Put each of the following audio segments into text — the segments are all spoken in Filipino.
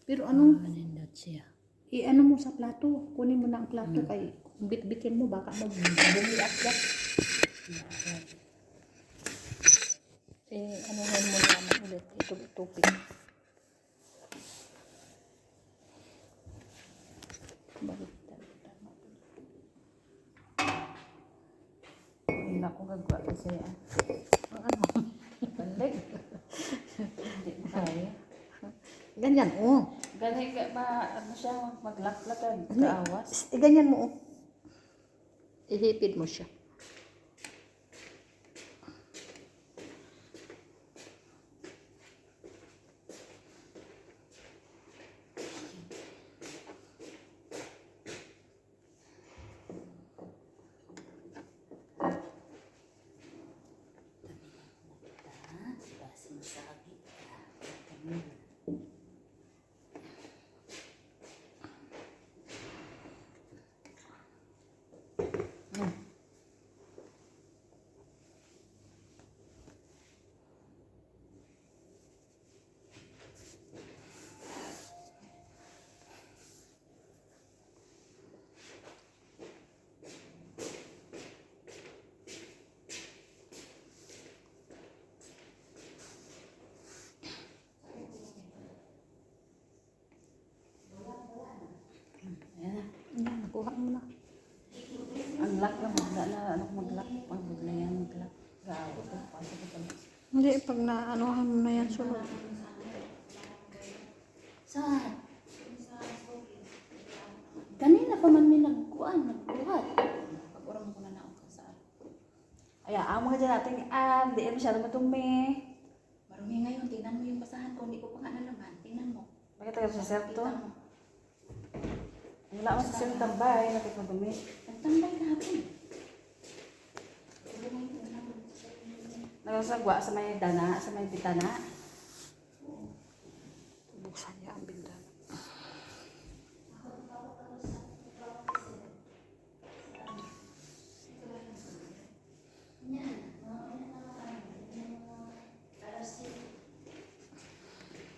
Pero ano, Nindot siya. i-ano mo sa plato. Kunin mo na ang plato kay bit-bitin mo baka bumiat-gat. Ano mo naman ulit. Ito tupig. Baliktad. Hindi ako gagawa kasi Ano? balik. Hindi mo kaya. Ganyan, oh. Gani ka ba, ano siya, maglaklatan, Ano? kaawas. Ganyan mo, oh. Ihipid mo siya. Yan, nakuha mo na. Ang lock lang, mag-lock, magbigla yan, mag-lock. Gawa ito, pasok ito. Hindi, pag naanohan mo na yan, sunod. Saan? Kanina pa man may nagbuhat. Pag-urang ko na naong ka saan. Ay, ang mga dyan natin, di masyado matumi. Marumi ngayon, tingnan mo yung basahan ko. Hindi ko pa nga nalaman. Tingnan mo. Bakit tayo sa sir to? Kita mo. Wala mo sa sir tambay, nakit madumi. Nagtambay ka hapon. Nagasagwa sa may dana, sa may bitana. Buksan niya ang bintana.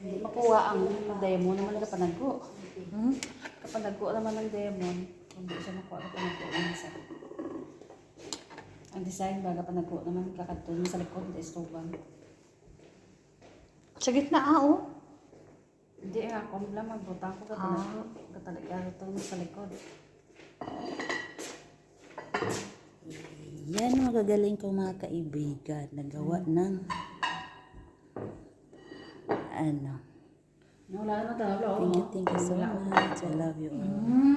Hindi makuha ang demon naman kapanagko. Hmm? Kapanagko naman ng demon. Kung di siya makuha kapanagko ang isa. Ang design ba kapanagko naman kakadto sa likod sa estuban. Sa gitna, oh. Hindi nga, kung lang magbutang ko kapanagko. Katalaga ito sa likod. Yan magagaling ko mga kaibigan. Nagawa ng ano. Wala naman talaga. Thank you so much. I love you all.